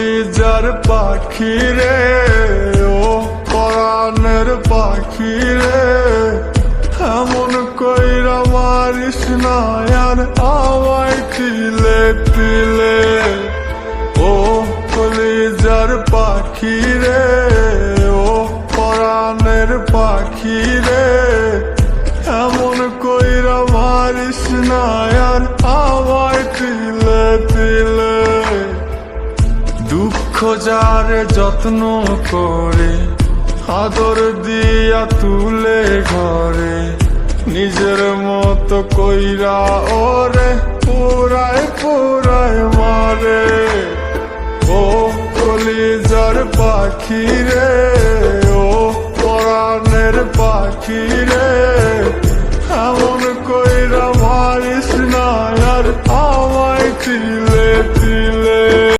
কলিজার পাখি রে, ও পরাণের পাখি রে, এমন কইরা মারিস না আর আমায় তিলে তিলে। ও কলিজার পাখি রে, ও পরাণের পাখি রে, এমন কইরা মারিস না আর আমায় তিলে তিলে। দুঃখ যারে যত্ন করে আদর দিয়া তুলে ঘরে, নিজের মতো কইরা ওরে পুরায় পুরায় মারে। ও কলিজার পাখি রে, ও পরাণের পাখি রে, এমন কইরা মারিস না আর আমায় তিলে